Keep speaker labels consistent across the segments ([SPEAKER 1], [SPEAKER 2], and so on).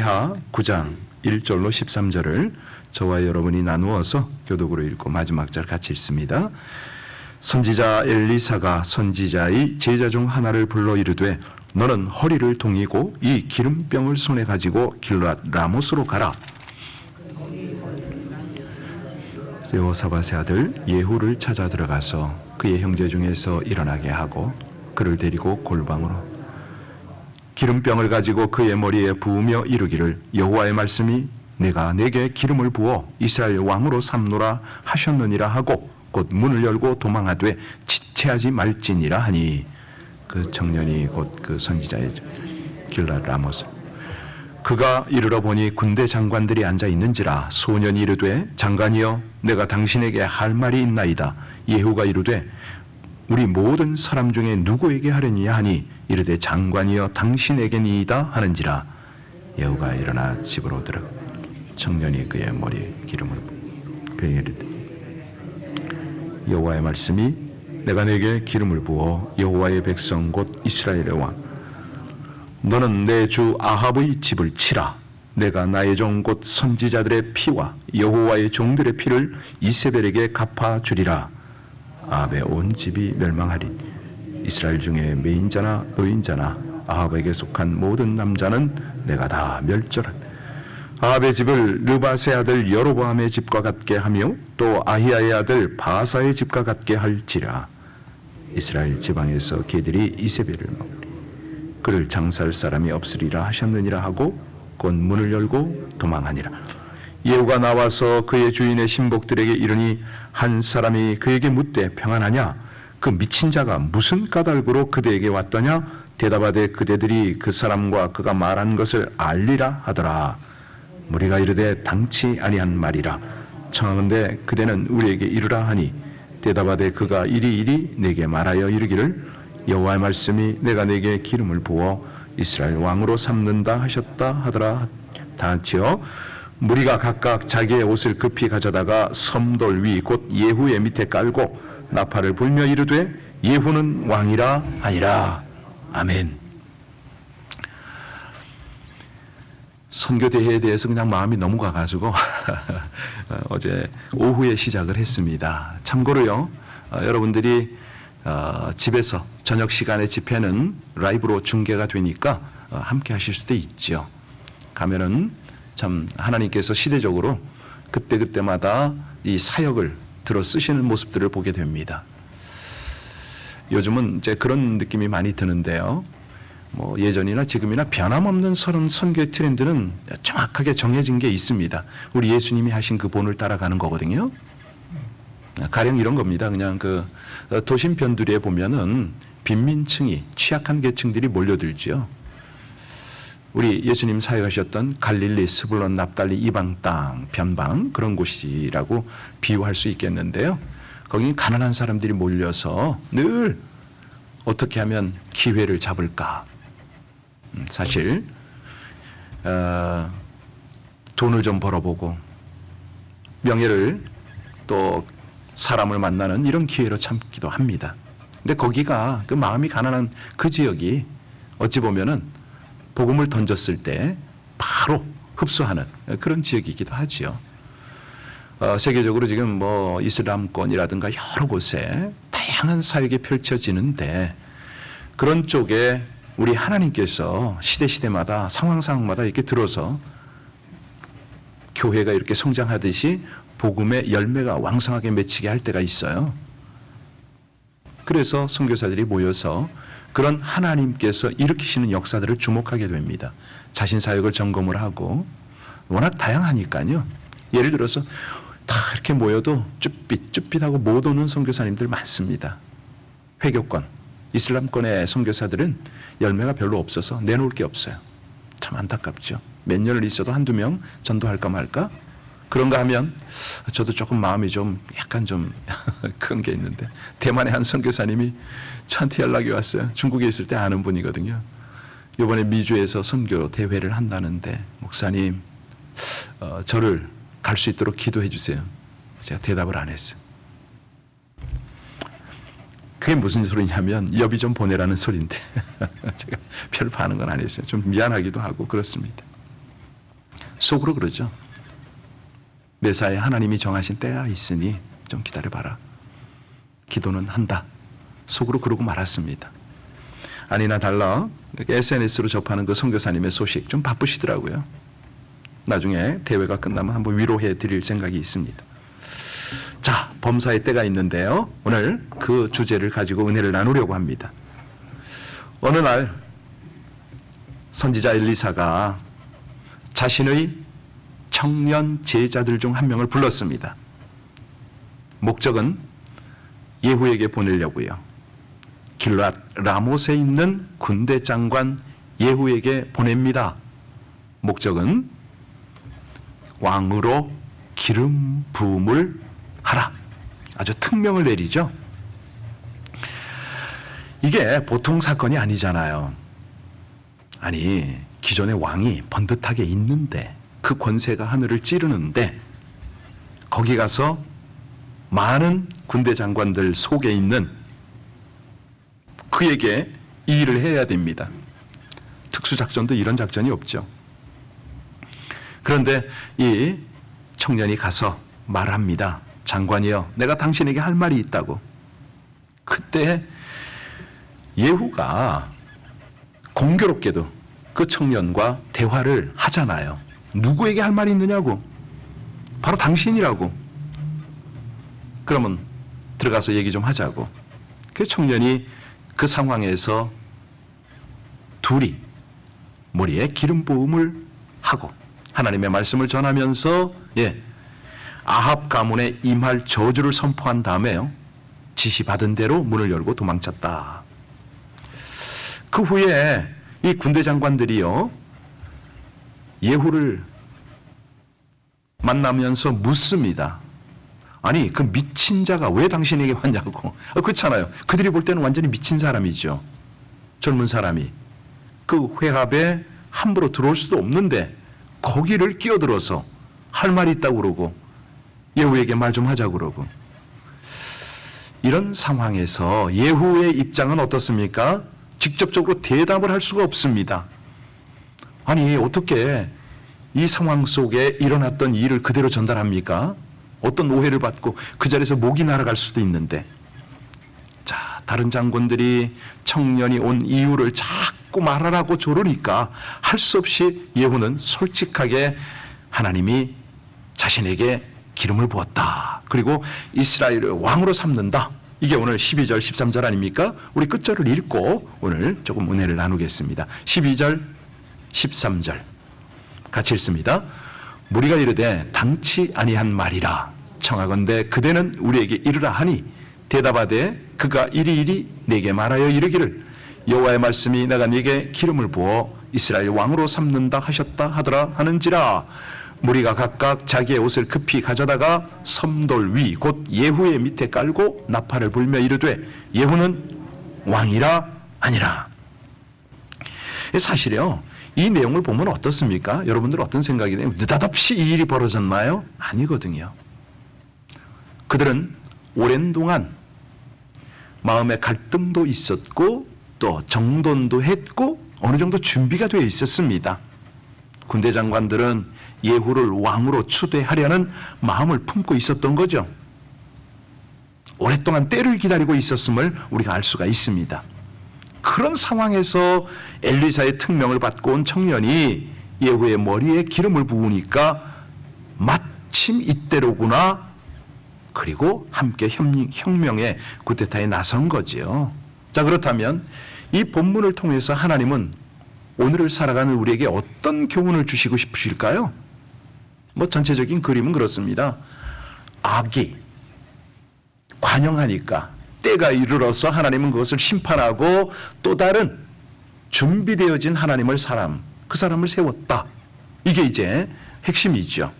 [SPEAKER 1] 하 9장 1절로 13절을 저와 여러분이 나누어서 교독으로 읽고 마지막 절 같이 읽습니다. 선지자 엘리사가 선지자의 제자 중 하나를 불러 이르되 너는 허리를 동이고 이 기름병을 손에 가지고 길랏 라모스로 가라. 여호사밧의 아들 예후를 찾아 들어가서 그의 형제 중에서 일어나게 하고 그를 데리고 골방으로 기름병을 가지고 그의 머리에 부으며 이르기를 여호와의 말씀이 내가 내게 기름을 부어 이스라엘 왕으로 삼노라 하셨느니라 하고 곧 문을 열고 도망하되 지체하지 말지니라 하니 그 청년이 곧 그 선지자의 길랏 라모스 그가 이르러 보니 군대 장관들이 앉아 있는지라 소년이 이르되 장관이여 내가 당신에게 할 말이 있나이다. 예후가 이르되 우리 모든 사람 중에 누구에게 하려니냐 하니 이르되 장관이여 당신에게니이다 하는지라. 예후가 일어나 집으로 들어가 청년이 그의 머리에 기름을 부어 그에게 이르되 여호와의 말씀이 내가 내게 기름을 부어 여호와의 백성 곧 이스라엘의 왕 너는 내 주 아합의 집을 치라. 내가 나의 종 곧 선지자들의 피와 여호와의 종들의 피를 이세벨에게 갚아주리라. 아합의 온 집이 멸망하리. 이스라엘 중에 매인자나 노인자나 아합에게 속한 모든 남자는 내가 다 멸절한. 아합의 집을 르밧의 아들 여로보암의 집과 같게 하며 또 아히야의 아들 바사의 집과 같게 할지라. 이스라엘 지방에서 개들이 이세벨을 먹으리. 그를 장사할 사람이 없으리라 하셨느니라 하고 곧 문을 열고 도망하니라. 예후가 나와서 그의 주인의 신복들에게 이르니 한 사람이 그에게 묻되 평안하냐? 그 미친 자가 무슨 까닭으로 그대에게 왔더냐? 대답하되 그대들이 그 사람과 그가 말한 것을 알리라 하더라. 무리가 이르되 당치 아니한 말이라. 청하건대 그대는 우리에게 이르라 하니 대답하되 그가 이리 내게 말하여 이르기를 여호와의 말씀이 내가 내게 기름을 부어 이스라엘 왕으로 삼는다 하셨다 하더라. 다 같이요. 무리가 각각 자기의 옷을 급히 가져다가 섬돌 위 곧 예후의 밑에 깔고 나팔을 불며 이르되 예후는 왕이라 하니라. 아멘. 선교대회에 대해서 그냥 마음이 넘어가가지고 어제 오후에 시작을 했습니다. 참고로요, 여러분들이 집에서 저녁 시간에 집회는 라이브로 중계가 되니까 함께 하실 수도 있죠. 가면은 참 하나님께서 시대적으로 그때그때마다 이 사역을 들어 쓰시는 모습들을 보게 됩니다. 요즘은 이제 그런 느낌이 많이 드는데요. 뭐 예전이나 지금이나 변함없는 선교의 트렌드는 정확하게 정해진 게 있습니다. 우리 예수님이 하신 그 본을 따라가는 거거든요. 가령 이런 겁니다. 그냥 그 도심 변두리에 보면은 빈민층이 취약한 계층들이 몰려들죠. 우리 예수님 사역하셨던 갈릴리, 스불론, 납달리 이방 땅, 변방 그런 곳이라고 비유할 수 있겠는데요. 거기 가난한 사람들이 몰려서 늘 어떻게 하면 기회를 잡을까. 사실 돈을 좀 벌어보고 명예를 또 사람을 만나는 이런 기회로 참기도 합니다. 근데 거기가 그 마음이 가난한 그 지역이 어찌 보면은 복음을 던졌을 때 바로 흡수하는 그런 지역이기도 하지요. 세계적으로 지금 뭐 이슬람권이라든가 여러 곳에 다양한 사역이 펼쳐지는데 그런 쪽에 우리 하나님께서 시대마다 상황마다 이렇게 들어서 교회가 이렇게 성장하듯이 복음의 열매가 왕성하게 맺히게 할 때가 있어요. 그래서 선교사들이 모여서 그런 하나님께서 일으키시는 역사들을 주목하게 됩니다. 자신 사역을 점검을 하고 워낙 다양하니까요. 예를 들어서 다 이렇게 모여도 쭈삣하고 못 오는 선교사님들 많습니다. 회교권, 이슬람권의 선교사들은 열매가 별로 없어서 내놓을 게 없어요. 참 안타깝죠. 몇 년을 있어도 한두 명 전도할까 말까? 그런가 하면 저도 조금 마음이 좀 약간 좀 큰 게 있는데 대만의 한 선교사님이 저한테 연락이 왔어요. 중국에 있을 때 아는 분이거든요. 이번에 미주에서 선교 대회를 한다는데 목사님 저를 갈 수 있도록 기도해 주세요. 제가 대답을 안 했어요. 그게 무슨 소리냐면 여비 좀 보내라는 소리인데 제가 별 반응은 안 했어요. 좀 미안하기도 하고 그렇습니다. 속으로 그러죠. 메사에 하나님이 정하신 때가 있으니 좀 기다려봐라. 기도는 한다. 속으로 그러고 말았습니다. 아니나 달라 SNS로 접하는 그 선교사님의 소식 좀 바쁘시더라고요. 나중에 대회가 끝나면 한번 위로해 드릴 생각이 있습니다. 자, 범사의 때가 있는데요. 오늘 그 주제를 가지고 은혜를 나누려고 합니다. 어느 날 선지자 엘리사가 자신의 청년 제자들 중 한 명을 불렀습니다. 목적은 예후에게 보내려고요. 길랏 라못에 있는 군대 장관 예후에게 보냅니다. 목적은 왕으로 기름 부음을 하라. 아주 특명을 내리죠. 이게 보통 사건이 아니잖아요. 아니, 기존의 왕이 번듯하게 있는데 그 권세가 하늘을 찌르는데 거기 가서 많은 군대 장관들 속에 있는 그에게 이 일을 해야 됩니다. 특수작전도 이런 작전이 없죠. 그런데 이 청년이 가서 말합니다. 장관이여, 내가 당신에게 할 말이 있다고. 그때 예후가 공교롭게도 그 청년과 대화를 하잖아요. 누구에게 할 말이 있느냐고. 바로 당신이라고. 그러면 들어가서 얘기 좀 하자고. 그 청년이 그 상황에서 둘이 머리에 기름 부음을 하고 하나님의 말씀을 전하면서 아합 가문에 임할 저주를 선포한 다음에요. 지시받은 대로 문을 열고 도망쳤다. 그 후에 이 군대 장관들이요, 예후를 만나면서 묻습니다. 아니, 그 미친 자가 왜 당신에게 왔냐고. 그렇잖아요. 그들이 볼 때는 완전히 미친 사람이죠. 젊은 사람이. 그 회합에 함부로 들어올 수도 없는데 거기를 끼어들어서 할 말이 있다고 그러고 예후에게 말 좀 하자고 그러고. 이런 상황에서 예후의 입장은 어떻습니까? 직접적으로 대답을 할 수가 없습니다. 아니, 어떻게 이 상황 속에 일어났던 일을 그대로 전달합니까? 어떤 오해를 받고 그 자리에서 목이 날아갈 수도 있는데. 자, 다른 장군들이 청년이 온 이유를 자꾸 말하라고 조르니까 할 수 없이 예후는 솔직하게 하나님이 자신에게 기름을 부었다. 그리고 이스라엘을 왕으로 삼는다. 이게 오늘 12절, 13절 아닙니까? 우리 끝절을 읽고 오늘 조금 은혜를 나누겠습니다. 12절, 13절 같이 읽습니다. 무리가 이르되 당치 아니한 말이라 청하건대 그대는 우리에게 이르라 하니 대답하되 그가 이리이리 내게 말하여 이르기를 여호와의 말씀이 내가 네게 기름을 부어 이스라엘 왕으로 삼는다 하셨다 하더라 하는지라. 무리가 각각 자기의 옷을 급히 가져다가 섬돌 위 곧 예후의 밑에 깔고 나팔을 불며 이르되 예후는 왕이라 아니라. 사실요, 이 내용을 보면 어떻습니까? 여러분들 어떤 생각이 돼요? 느닷없이 이 일이 벌어졌나요? 아니거든요. 그들은 오랜 동안 마음의 갈등도 있었고 또 정돈도 했고 어느 정도 준비가 되어 있었습니다. 군대 장관들은 예후를 왕으로 추대하려는 마음을 품고 있었던 거죠. 오랫동안 때를 기다리고 있었음을 우리가 알 수가 있습니다. 그런 상황에서 엘리사의 특명을 받고 온 청년이 예후의 머리에 기름을 부으니까 마침 이때로구나. 그리고 함께 혁명의 구테타에 나선 거지요. 자, 그렇다면 이 본문을 통해서 하나님은 오늘을 살아가는 우리에게 어떤 교훈을 주시고 싶으실까요? 전체적인 그림은 그렇습니다. 악이 관영하니까 때가 이르러서 하나님은 그것을 심판하고 또 다른 준비되어진 하나님을 그 사람을 세웠다. 이게 이제 핵심이죠.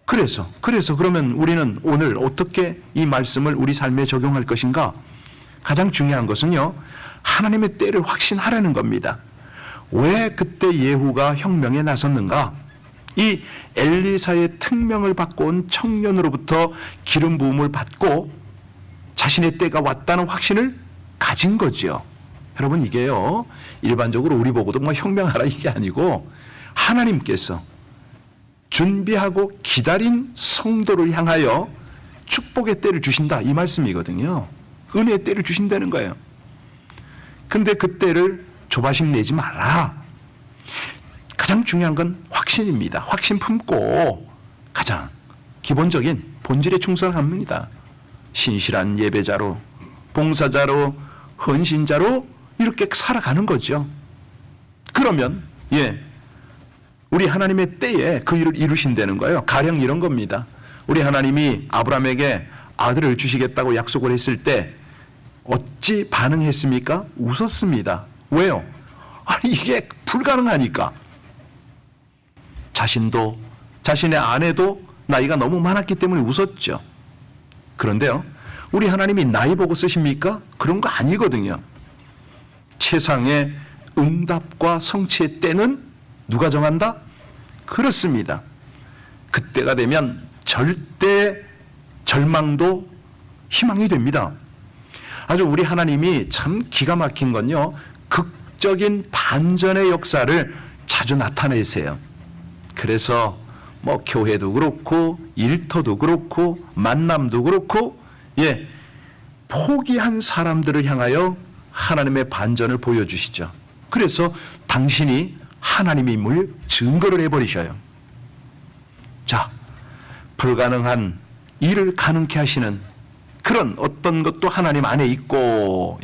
[SPEAKER 1] 그래서 그러면 우리는 오늘 어떻게 이 말씀을 우리 삶에 적용할 것인가? 가장 중요한 것은요, 하나님의 때를 확신하라는 겁니다. 왜 그때 예후가 혁명에 나섰는가? 이 엘리사의 특명을 받고 온 청년으로부터 기름 부음을 받고 자신의 때가 왔다는 확신을 가진 거지요. 여러분, 이게요, 일반적으로 우리 보고도 혁명하라 이게 아니고 하나님께서 준비하고 기다린 성도를 향하여 축복의 때를 주신다, 이 말씀이거든요. 은혜의 때를 주신다는 거예요. 근데 그 때를 조바심 내지 마라. 가장 중요한 건 확신입니다. 확신 품고 가장 기본적인 본질에 충성합니다. 신실한 예배자로, 봉사자로, 헌신자로 이렇게 살아가는 거죠. 그러면 우리 하나님의 때에 그 일을 이루신다는 거예요. 가령 이런 겁니다. 우리 하나님이 아브라함에게 아들을 주시겠다고 약속을 했을 때 어찌 반응했습니까? 웃었습니다. 왜요? 아니, 이게 불가능하니까. 자신도, 자신의 아내도 나이가 너무 많았기 때문에 웃었죠. 그런데요, 우리 하나님이 나이 보고 쓰십니까? 그런 거 아니거든요. 최상의 응답과 성취의 때는 누가 정한다? 그렇습니다. 그때가 되면 절대 절망도 희망이 됩니다. 아주 우리 하나님이 참 기가 막힌 건요, 극적인 반전의 역사를 자주 나타내세요. 그래서 뭐 교회도 그렇고 일터도 그렇고 만남도 그렇고 포기한 사람들을 향하여 하나님의 반전을 보여주시죠. 그래서 당신이 하나님임을 증거를 해버리셔요. 자, 불가능한 일을 가능케 하시는 그런 어떤 것도 하나님 안에 있고,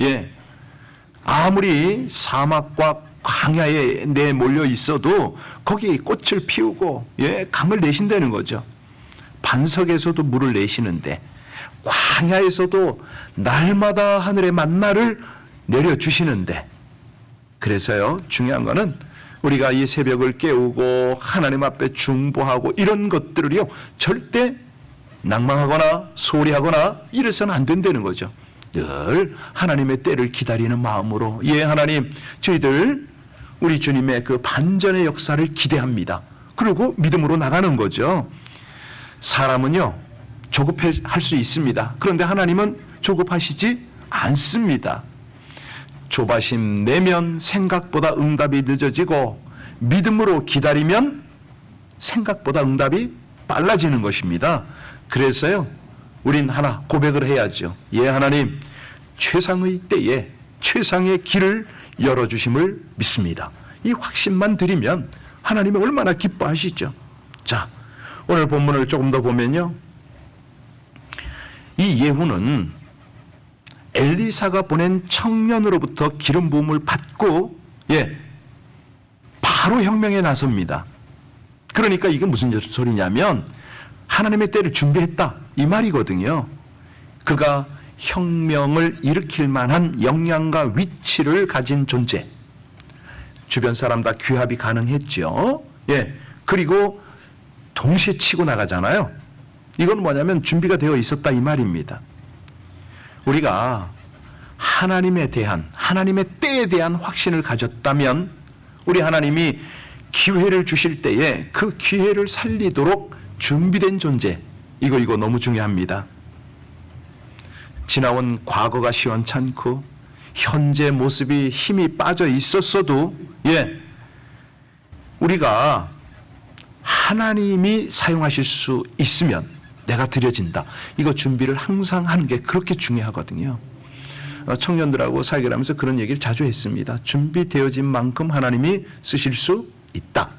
[SPEAKER 1] 아무리 사막과 광야에 내몰려 있어도 거기에 꽃을 피우고 강을 내신다는 거죠. 반석에서도 물을 내시는데 광야에서도 날마다 하늘의 만나를 내려주시는데, 그래서요, 중요한 거는 우리가 이 새벽을 깨우고 하나님 앞에 중보하고 이런 것들을요 절대 낭망하거나 소홀히하거나 이래서는 안 된다는 거죠. 늘 하나님의 때를 기다리는 마음으로, 하나님, 저희들 우리 주님의 그 반전의 역사를 기대합니다. 그리고 믿음으로 나가는 거죠. 사람은요 조급할 수 있습니다. 그런데 하나님은 조급하시지 않습니다. 조바심 내면 생각보다 응답이 늦어지고, 믿음으로 기다리면 생각보다 응답이 빨라지는 것입니다. 그래서요, 우린 하나 고백을 해야죠. 하나님, 최상의 때에 최상의 길을 열어주심을 믿습니다. 이 확신만 드리면 하나님이 얼마나 기뻐하시죠. 자, 오늘 본문을 조금 더 보면요, 이 예후는 엘리사가 보낸 청년으로부터 기름 부음을 받고 바로 혁명에 나섭니다. 그러니까 이게 무슨 소리냐면 하나님의 때를 준비했다, 이 말이거든요. 그가 혁명을 일으킬 만한 역량과 위치를 가진 존재. 주변 사람 다 규합이 가능했죠. 그리고 동시에 치고 나가잖아요. 이건 뭐냐면 준비가 되어 있었다, 이 말입니다. 우리가 하나님에 대한, 하나님의 때에 대한 확신을 가졌다면 우리 하나님이 기회를 주실 때에 그 기회를 살리도록 준비된 존재, 이거 너무 중요합니다. 지나온 과거가 시원찮고 현재 모습이 힘이 빠져 있었어도 우리가 하나님이 사용하실 수 있으면 내가 드려진다, 이거 준비를 항상 하는 게 그렇게 중요하거든요. 청년들하고 살기를 하면서 그런 얘기를 자주 했습니다. 준비되어진 만큼 하나님이 쓰실 수 있다.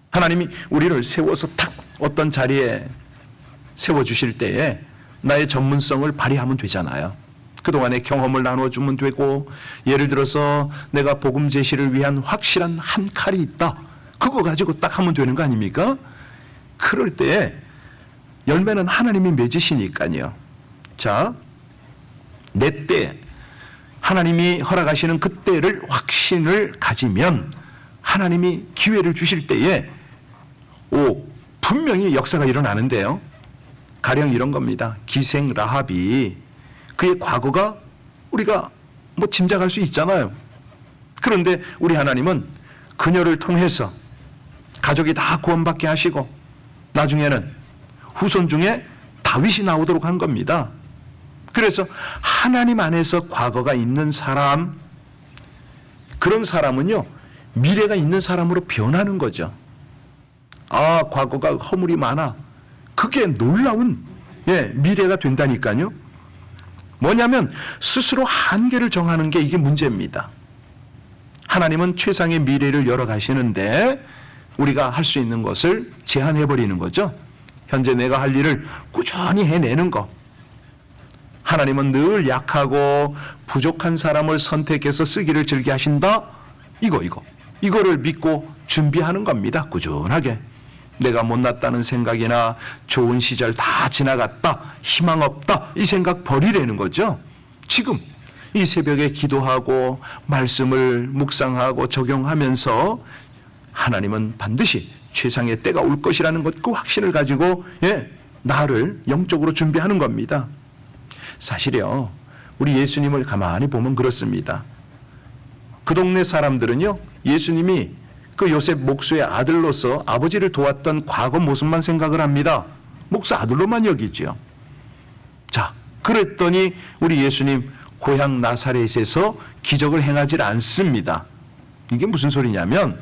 [SPEAKER 1] 하나님이 우리를 세워서 탁 어떤 자리에 세워주실 때에 나의 전문성을 발휘하면 되잖아요. 그동안의 경험을 나눠주면 되고, 예를 들어서 내가 복음 제시를 위한 확실한 한 칼이 있다, 그거 가지고 딱 하면 되는 거 아닙니까? 그럴 때에 열매는 하나님이 맺으시니까요. 자, 내 때, 하나님이 허락하시는 그때를 확신을 가지면 하나님이 기회를 주실 때에 분명히 역사가 일어나는데요. 가령 이런 겁니다. 기생 라합이, 그의 과거가 우리가 뭐 짐작할 수 있잖아요. 그런데 우리 하나님은 그녀를 통해서 가족이 다 구원받게 하시고 나중에는 후손 중에 다윗이 나오도록 한 겁니다. 그래서 하나님 안에서 과거가 있는 사람, 그런 사람은요 미래가 있는 사람으로 변하는 거죠. 아, 과거가 허물이 많아. 그게 놀라운 미래가 된다니까요. 뭐냐면 스스로 한계를 정하는 게 이게 문제입니다. 하나님은 최상의 미래를 열어가시는데 우리가 할 수 있는 것을 제한해버리는 거죠. 현재 내가 할 일을 꾸준히 해내는 거. 하나님은 늘 약하고 부족한 사람을 선택해서 쓰기를 즐겨하신다. 이거를 믿고 준비하는 겁니다. 꾸준하게. 내가 못났다는 생각이나 좋은 시절 다 지나갔다, 희망 없다, 이 생각 버리라는 거죠. 지금 이 새벽에 기도하고 말씀을 묵상하고 적용하면서 하나님은 반드시 최상의 때가 올 것이라는 것, 그 확신을 가지고 나를 영적으로 준비하는 겁니다. 사실요, 우리 예수님을 가만히 보면 그렇습니다. 그 동네 사람들은요, 예수님이 그 요셉 목수의 아들로서 아버지를 도왔던 과거 모습만 생각을 합니다. 목수 아들로만 여기죠. 자, 그랬더니 우리 예수님 고향 나사렛에서 기적을 행하지 않습니다. 이게 무슨 소리냐면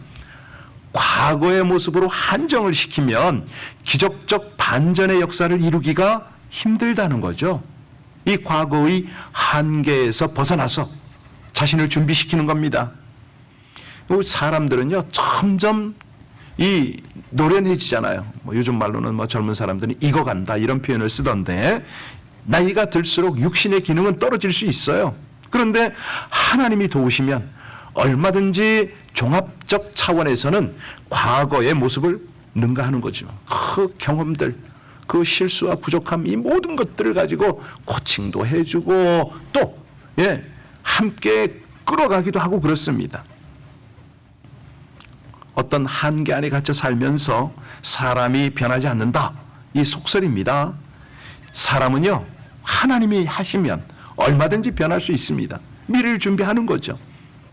[SPEAKER 1] 과거의 모습으로 한정을 시키면 기적적 반전의 역사를 이루기가 힘들다는 거죠. 이 과거의 한계에서 벗어나서 자신을 준비시키는 겁니다. 사람들은요, 점점 이 노련해지잖아요. 요즘 말로는 젊은 사람들은 익어간다 이런 표현을 쓰던데, 나이가 들수록 육신의 기능은 떨어질 수 있어요. 그런데 하나님이 도우시면 얼마든지 종합적 차원에서는 과거의 모습을 능가하는 거죠. 그 경험들, 그 실수와 부족함, 이 모든 것들을 가지고 코칭도 해주고 또 함께 끌어가기도 하고 그렇습니다. 어떤 한계 안에 갇혀 살면서 사람이 변하지 않는다, 이 속설입니다. 사람은요, 하나님이 하시면 얼마든지 변할 수 있습니다. 미래를 준비하는 거죠.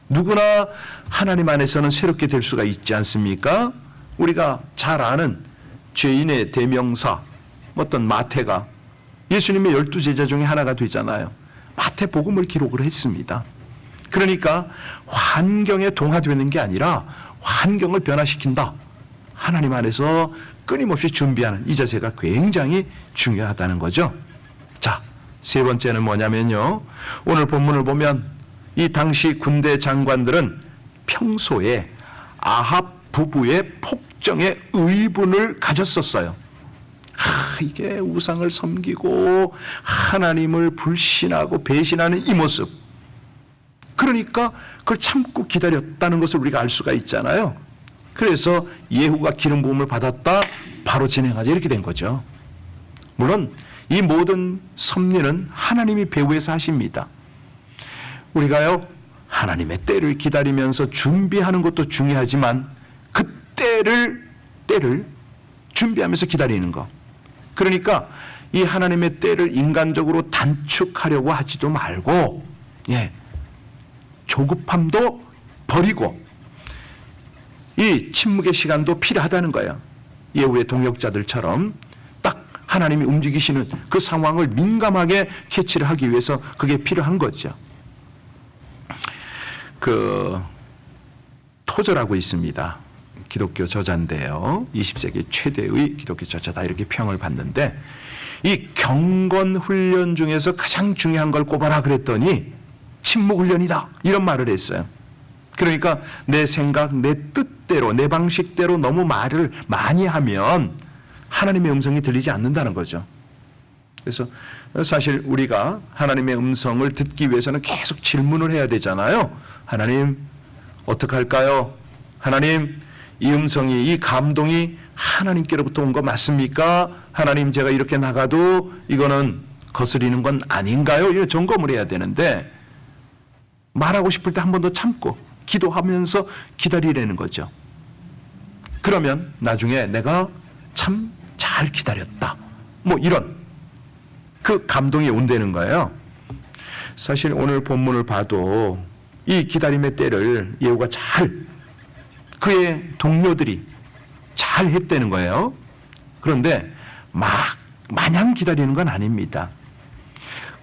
[SPEAKER 1] 누구나 하나님 안에서는 새롭게 될 수가 있지 않습니까? 우리가 잘 아는 죄인의 대명사 어떤 마태가 예수님의 12제자 중에 하나가 되잖아요. 마태복음을 기록을 했습니다. 그러니까 환경에 동화되는 게 아니라 환경을 변화시킨다. 하나님 안에서 끊임없이 준비하는 이 자세가 굉장히 중요하다는 거죠. 자, 세 번째는 뭐냐면요, 오늘 본문을 보면 이 당시 군대 장관들은 평소에 아합 부부의 폭정의 의분을 가졌었어요. 이게 우상을 섬기고 하나님을 불신하고 배신하는 이 모습, 그러니까 그걸 참고 기다렸다는 것을 우리가 알 수가 있잖아요. 그래서 예후가 기름 부음을 받았다, 바로 진행하자, 이렇게 된 거죠. 물론 이 모든 섭리는 하나님이 배후에서 하십니다. 우리가요, 하나님의 때를 기다리면서 준비하는 것도 중요하지만 그 때를 준비하면서 기다리는 것, 그러니까 이 하나님의 때를 인간적으로 단축하려고 하지도 말고 조급함도 버리고 이 침묵의 시간도 필요하다는 거예요. 예후의 동역자들처럼 딱 하나님이 움직이시는 그 상황을 민감하게 캐치를 하기 위해서 그게 필요한 거죠. 그 토저라고 있습니다. 기독교 저자인데요. 20세기 최대의 기독교 저자다, 이렇게 평을 받는데, 이 경건 훈련 중에서 가장 중요한 걸 꼽아라 그랬더니 침묵 훈련이다, 이런 말을 했어요. 그러니까 내 생각, 내 뜻대로, 내 방식대로 너무 말을 많이 하면 하나님의 음성이 들리지 않는다는 거죠. 그래서 사실 우리가 하나님의 음성을 듣기 위해서는 계속 질문을 해야 되잖아요. 하나님, 어떡할까요? 하나님, 이 음성이, 이 감동이 하나님께로부터 온 거 맞습니까? 하나님, 제가 이렇게 나가도 이거는 거스리는 건 아닌가요? 이거 점검을 해야 되는데, 말하고 싶을 때 한 번 더 참고 기도하면서 기다리라는 거죠. 그러면 나중에 내가 참 잘 기다렸다, 뭐 이런 그 감동이 온다는 거예요. 사실 오늘 본문을 봐도 이 기다림의 때를 예후가 그의 동료들이 잘 했다는 거예요. 그런데 마냥 기다리는 건 아닙니다.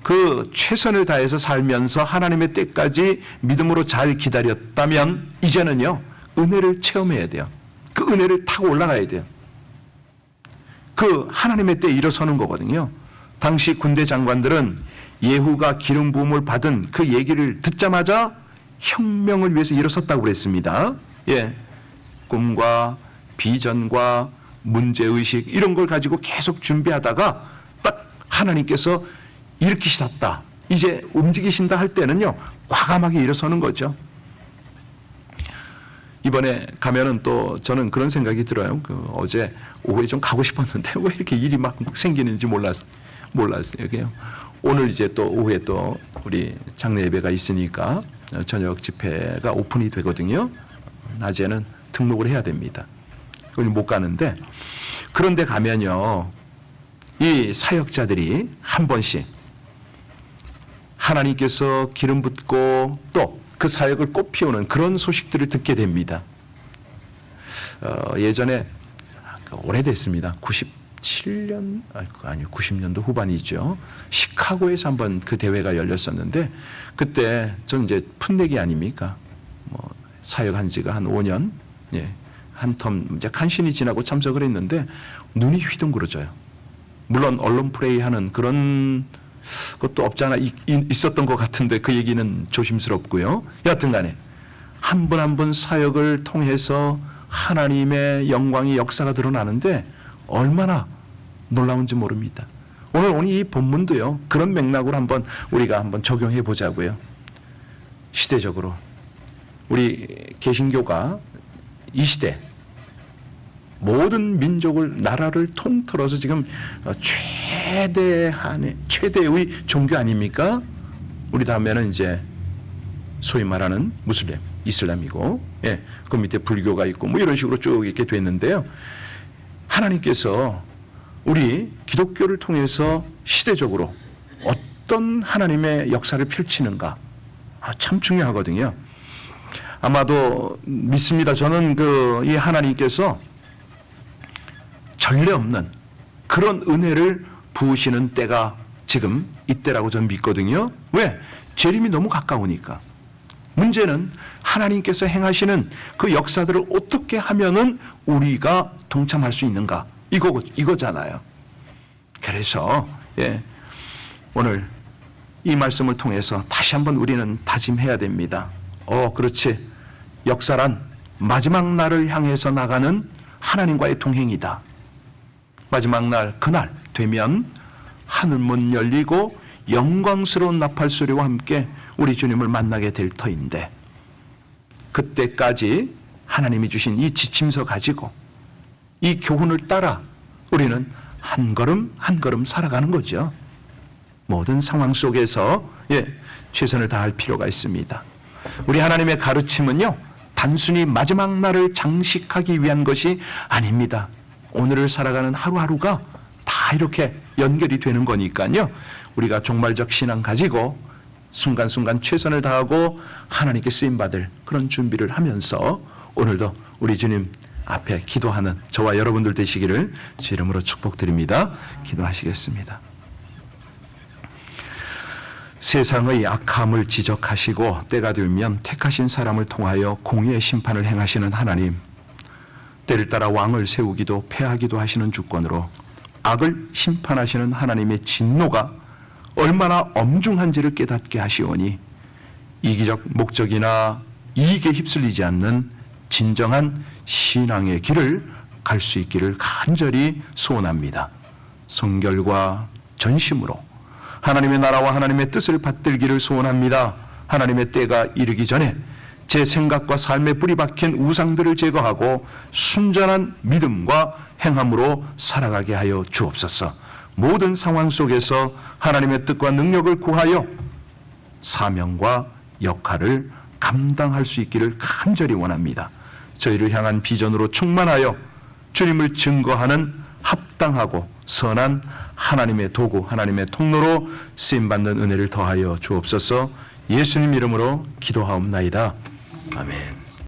[SPEAKER 1] 그 최선을 다해서 살면서 하나님의 때까지 믿음으로 잘 기다렸다면 이제는요, 은혜를 체험해야 돼요. 그 은혜를 타고 올라가야 돼요. 그 하나님의 때에 일어서는 거거든요. 당시 군대 장관들은 예후가 기름 부음을 받은 그 얘기를 듣자마자 혁명을 위해서 일어섰다고 그랬습니다. 예, 꿈과 비전과 문제의식 이런 걸 가지고 계속 준비하다가 딱 하나님께서 일으키시다, 이제 움직이신다 할 때는요, 과감하게 일어서는 거죠. 이번에 가면은 또 저는 그런 생각이 들어요. 어제 오후에 좀 가고 싶었는데 왜 이렇게 일이 막 생기는지 몰랐어요. 오늘 이제 또 오후에 또 우리 장례 예배가 있으니까 저녁 집회가 오픈이 되거든요. 낮에는 등록을 해야 됩니다. 그걸 못 가는데, 그런데 가면요, 이 사역자들이 한 번씩 하나님께서 기름 붓고 또 그 사역을 꽃피우는 그런 소식들을 듣게 됩니다. 예전에 오래됐습니다. 97년 아니요 90년도 후반이죠. 시카고에서 한번 그 대회가 열렸었는데, 그때 저는 이제 풋내기 아닙니까? 뭐 사역한 지가 한 5년, 예, 한 텀 이제 간신히 지나고 참석을 했는데 눈이 휘둥그러져요. 물론 언론 플레이하는 그런 것도 없잖아 있었던 것 같은데 그 얘기는 조심스럽고요. 여하튼간에 한 분 한 분 사역을 통해서 하나님의 영광이 역사가 드러나는데 얼마나 놀라운지 모릅니다. 오늘 이 본문도요, 그런 맥락으로 우리가 한번 적용해 보자고요. 시대적으로 우리 개신교가 이 시대 모든 민족을, 나라를 통틀어서 지금 최대의 종교 아닙니까? 우리 다음에는 이제 소위 말하는 무슬림, 이슬람이고, 예, 그 밑에 불교가 있고 뭐 이런 식으로 쭉 이렇게 됐는데요. 하나님께서 우리 기독교를 통해서 시대적으로 어떤 하나님의 역사를 펼치는가, 참 중요하거든요. 아마도 믿습니다. 저는 이 하나님께서 전례 없는 그런 은혜를 부으시는 때가 지금 이때라고 저는 믿거든요. 왜? 재림이 너무 가까우니까. 문제는 하나님께서 행하시는 그 역사들을 어떻게 하면은 우리가 동참할 수 있는가, 이거잖아요. 그래서 오늘 이 말씀을 통해서 다시 한번 우리는 다짐해야 됩니다. 그렇지. 역사란 마지막 날을 향해서 나가는 하나님과의 동행이다. 마지막 날, 그날 되면 하늘문 열리고 영광스러운 나팔소리와 함께 우리 주님을 만나게 될 터인데, 그때까지 하나님이 주신 이 지침서 가지고 이 교훈을 따라 우리는 한 걸음 한 걸음 살아가는 거죠. 모든 상황 속에서 최선을 다할 필요가 있습니다. 우리 하나님의 가르침은요, 단순히 마지막 날을 장식하기 위한 것이 아닙니다. 오늘을 살아가는 하루하루가 다 이렇게 연결이 되는 거니까요. 우리가 종말적 신앙 가지고 순간순간 최선을 다하고 하나님께 쓰임받을 그런 준비를 하면서 오늘도 우리 주님 앞에 기도하는 저와 여러분들 되시기를 주 이름으로 축복드립니다. 기도하시겠습니다. 세상의 악함을 지적하시고 때가 되면 택하신 사람을 통하여 공의의 심판을 행하시는 하나님, 때를 따라 왕을 세우기도 패하기도 하시는 주권으로 악을 심판하시는 하나님의 진노가 얼마나 엄중한지를 깨닫게 하시오니 이기적 목적이나 이익에 휩쓸리지 않는 진정한 신앙의 길을 갈 수 있기를 간절히 소원합니다. 성결과 전심으로 하나님의 나라와 하나님의 뜻을 받들기를 소원합니다. 하나님의 때가 이르기 전에 제 생각과 삶에 뿌리 박힌 우상들을 제거하고 순전한 믿음과 행함으로 살아가게 하여 주옵소서. 모든 상황 속에서 하나님의 뜻과 능력을 구하여 사명과 역할을 감당할 수 있기를 간절히 원합니다. 저희를 향한 비전으로 충만하여 주님을 증거하는 합당하고 선한 하나님의 도구, 하나님의 통로로 쓰임받는 은혜를 더하여 주옵소서. 예수님 이름으로 기도하옵나이다. 아멘.